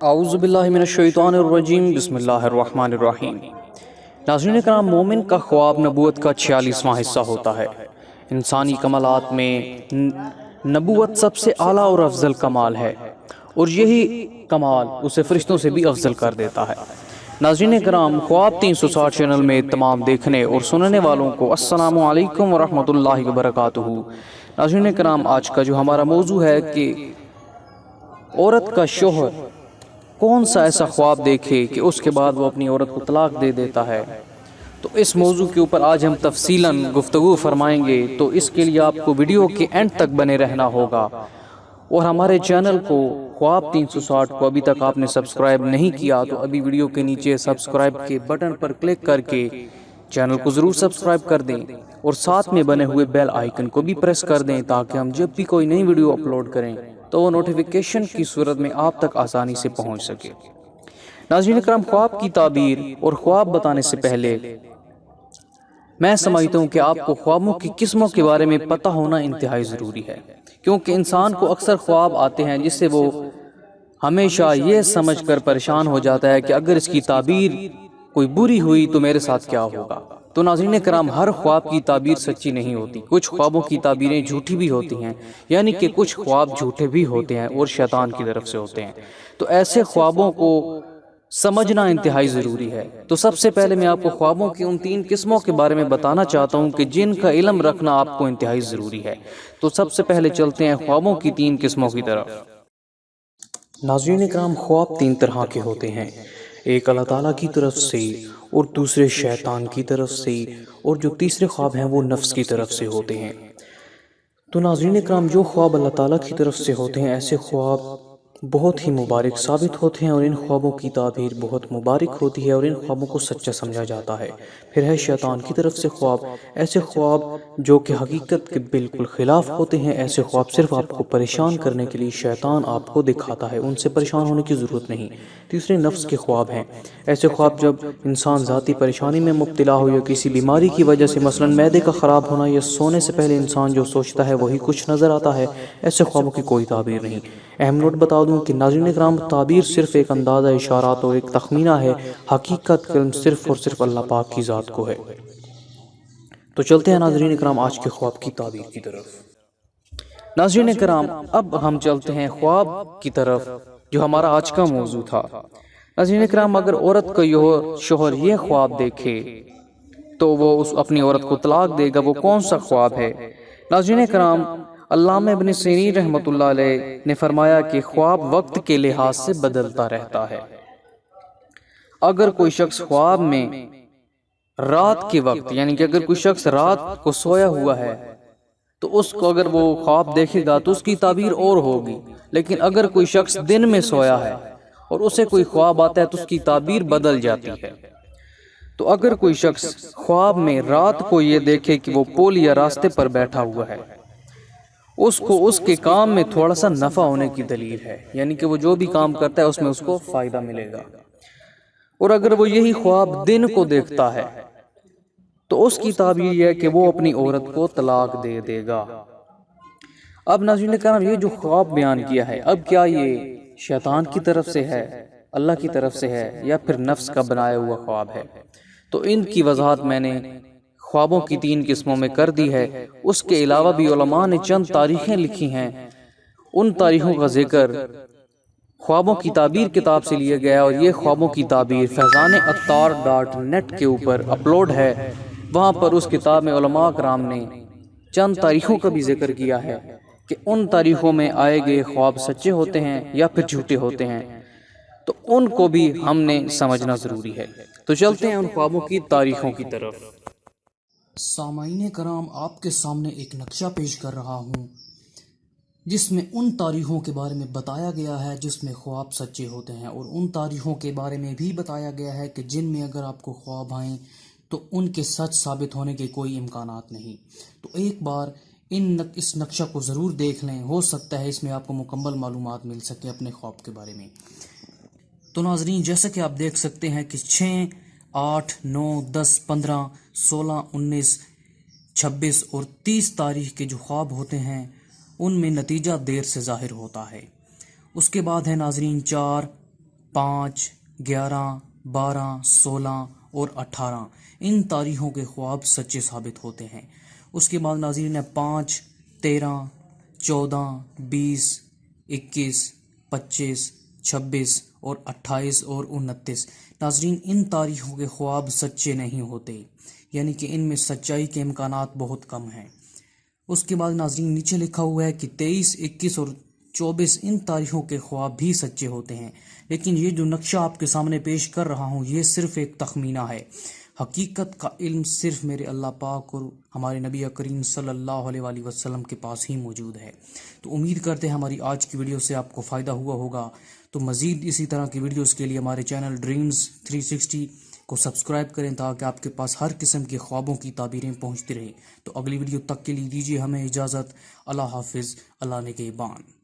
اعوذ باللہ من الشیطان الرجیم بسم اللہ الرحمن الرحیم۔ ناظرین کرام، مومن کا خواب نبوت کا 46واں حصہ ہوتا ہے۔ انسانی کمالات میں نبوت سب سے اعلیٰ اور افضل کمال ہے، اور یہی کمال اسے فرشتوں سے بھی افضل کر دیتا ہے۔ ناظرین کرام، خواب 360 چینل میں تمام دیکھنے اور سننے والوں کو السلام علیکم ورحمۃ اللہ وبرکاتہ۔ ناظرین کرام، آج کا جو ہمارا موضوع ہے کہ عورت کا شوہر کون سا ایسا خواب دیکھے کہ اس کے بعد وہ اپنی عورت کو طلاق دے دیتا ہے، تو اس موضوع کے اوپر آج ہم تفصیلاً گفتگو فرمائیں گے۔ تو اس کے لیے آپ کو ویڈیو کے اینڈ تک بنے رہنا ہوگا، اور ہمارے چینل کو خواب 360 کو ابھی تک آپ نے سبسکرائب نہیں کیا تو ابھی ویڈیو کے نیچے سبسکرائب کے بٹن پر کلک کر کے چینل کو ضرور سبسکرائب کر دیں، اور ساتھ میں بنے ہوئے بیل آئیکن کو بھی پریس کر دیں تاکہ ہم جب بھی کوئی نئی ویڈیو اپلوڈ کریں تو وہ نوٹیفیکیشن کی صورت میں آپ تک آسانی سے پہنچ سکے۔ ناظرین کرام، خواب کی تعبیر اور خواب بتانے سے پہلے میں سمجھتا ہوں کہ آپ کو خوابوں کی قسموں کے بارے میں پتہ ہونا انتہائی ضروری ہے، کیونکہ انسان کو اکثر خواب آتے ہیں جس سے وہ ہمیشہ یہ سمجھ کر پریشان ہو جاتا ہے کہ اگر اس کی تعبیر کوئی بری ہوئی تو میرے ساتھ کیا ہوگا۔ تو ناظرین کرام، ہر خواب کی تعبیر سچی نہیں ہوتی، کچھ خوابوں کی تعبیریں جھوٹی بھی ہوتی ہیں، یعنی کہ کچھ خواب جھوٹے بھی ہوتے ہیں اور شیطان کی طرف سے ہوتے ہیں۔ تو ایسے خوابوں کو سمجھنا انتہائی ضروری ہے۔ تو سب سے پہلے میں آپ کو خوابوں کی ان 3 قسموں کے بارے میں بتانا چاہتا ہوں کہ جن کا علم رکھنا آپ کو انتہائی ضروری ہے۔ تو سب سے پہلے چلتے ہیں خوابوں کی 3 قسموں کی طرف۔ ناظرین کرام، خواب 3 طرح کے ہوتے ہیں، ایک اللہ تعالیٰ کی طرف سے، اور دوسرے شیطان کی طرف سے، اور جو تیسرے خواب ہیں وہ نفس کی طرف سے ہوتے ہیں۔ تو ناظرین کرام، جو خواب اللہ تعالیٰ کی طرف سے ہوتے ہیں ایسے خواب بہت ہی مبارک ثابت ہوتے ہیں، اور ان خوابوں کی تعبیر بہت مبارک ہوتی ہے اور ان خوابوں کو سچا سمجھا جاتا ہے۔ پھر ہے شیطان کی طرف سے خواب، ایسے خواب جو کہ حقیقت کے بالکل خلاف ہوتے ہیں، ایسے خواب صرف آپ کو پریشان کرنے کے لیے شیطان آپ کو دکھاتا ہے، ان سے پریشان ہونے کی ضرورت نہیں۔ تیسرے نفس کے خواب ہیں، ایسے خواب جب انسان ذاتی پریشانی میں مبتلا ہو یا کسی بیماری کی وجہ سے، مثلا معدے کا خراب ہونا، یا سونے سے پہلے انسان جو سوچتا ہے وہی کچھ نظر آتا ہے، ایسے خوابوں کی کوئی تعبیر نہیں۔ اہم نوٹ بتا دوں کہ ناظرین کرام، تعبیر صرف ایک اندازہ، اشارات اور ایک تخمینہ ہے، حقیقت علم صرف اور صرف اللہ پاک کی ذات کو ہے۔ تو چلتے ہیں ناظرین کرام آج کے خواب کی تعبیر کی طرف۔ ناظرین کرام، اب ہم چلتے ہیں خواب کی طرف جو ہمارا آج کا موضوع تھا۔ ناظرین کرام، اگر عورت کا شوہر یہ خواب دیکھے تو وہ اپنی عورت کو طلاق دے گا، وہ کون سا خواب ہے؟ ناظرین کرام، علامہ ابن سیرین رحمۃ اللہ علیہ نے فرمایا کہ خواب وقت کے لحاظ سے بدلتا رہتا ہے۔ اگر کوئی شخص خواب میں رات کے وقت، یعنی کہ اگر کوئی شخص رات کو سویا ہوا ہے تو اس کو اگر وہ خواب دیکھے گا تو اس کی تعبیر اور ہوگی، لیکن اگر کوئی شخص دن میں سویا ہے اور اسے کوئی خواب آتا ہے تو اس کی تعبیر بدل جاتی ہے۔ تو اگر کوئی شخص خواب میں رات کو یہ دیکھے کہ وہ پول یا راستے پر بیٹھا ہوا ہے، اس کو اس کے کام میں تھوڑا سا نفع ہونے کی دلیل ہے، یعنی کہ وہ جو بھی کام کرتا ہے اس میں اس کو فائدہ ملے گا۔ اور اگر وہ یہی خواب دن کو دیکھتا ہے تو اس کی تعبیر یہ ہے کہ وہ اپنی عورت کو طلاق دے دے گا۔ اب ناظرین کرام، یہ جو خواب بیان کیا ہے، اب کیا یہ شیطان کی طرف سے ہے، اللہ کی طرف سے ہے، یا پھر نفس کا بنایا ہوا خواب ہے؟ تو ان کی وضاحت میں نے خوابوں کی 3 قسموں میں کر دی ہے۔ اس کے علاوہ بھی علماء نے چند تاریخیں لکھی ہیں، ان تاریخوں کا ذکر خوابوں کی تعبیر کتاب سے لیا گیا، اور یہ خوابوں کی تعبیر faizaneattar.net کے اوپر اپلوڈ ہے۔ وہاں پر اس کتاب میں علماء کرام نے چند تاریخوں کا بھی ذکر کیا ہے کہ ان تاریخوں میں آئے گئے خواب سچے ہوتے ہیں یا پھر جھوٹے ہوتے ہیں، تو ان کو بھی ہم نے سمجھنا ضروری ہے۔ تو چلتے ہیں ان خوابوں کی تاریخوں کی طرف۔ سامعین کرام، آپ کے سامنے ایک نقشہ پیش کر رہا ہوں جس میں ان تاریخوں کے بارے میں بتایا گیا ہے جس میں خواب سچے ہوتے ہیں، اور ان تاریخوں کے بارے میں بھی بتایا گیا ہے کہ جن میں اگر آپ کو خواب آئیں تو ان کے سچ ثابت ہونے کے کوئی امکانات نہیں۔ تو ایک بار اس نقشہ کو ضرور دیکھ لیں، ہو سکتا ہے اس میں آپ کو مکمل معلومات مل سکے اپنے خواب کے بارے میں۔ تو ناظرین، جیسا کہ آپ دیکھ سکتے ہیں کہ 6، 8، 9، 10، 15، 16، 19، 26 اور 30 تاریخ کے جو خواب ہوتے ہیں ان میں نتیجہ دیر سے ظاہر ہوتا ہے۔ اس کے بعد ہے ناظرین 4، 5, 11, 12, 16 اور 18 ان تاریخوں کے خواب سچے ثابت ہوتے ہیں۔ اس کے بعد ناظرین 5، 13، 14، 20، 21، 25، 26 اور 28 اور 29 ناظرین ان تاریخوں کے خواب سچے نہیں ہوتے، یعنی کہ ان میں سچائی کے امکانات بہت کم ہیں۔ اس کے بعد ناظرین نیچے لکھا ہوا ہے کہ 23، 21 اور 24 ان تاریخوں کے خواب بھی سچے ہوتے ہیں، لیکن یہ جو نقشہ آپ کے سامنے پیش کر رہا ہوں یہ صرف ایک تخمینہ ہے۔ حقیقت کا علم صرف میرے اللہ پاک اور ہمارے نبی کریم صلی اللہ علیہ وآلہ وسلم کے پاس ہی موجود ہے۔ تو امید کرتے ہیں ہماری آج کی ویڈیو سے آپ کو فائدہ ہوا ہوگا۔ تو مزید اسی طرح کی ویڈیوز کے لیے ہمارے چینل ڈریمز 360 کو سبسکرائب کریں تاکہ آپ کے پاس ہر قسم کے خوابوں کی تعبیریں پہنچتی رہیں۔ تو اگلی ویڈیو تک کے لیے دیجیے ہمیں اجازت۔ اللہ حافظ، اللہ نگہبان۔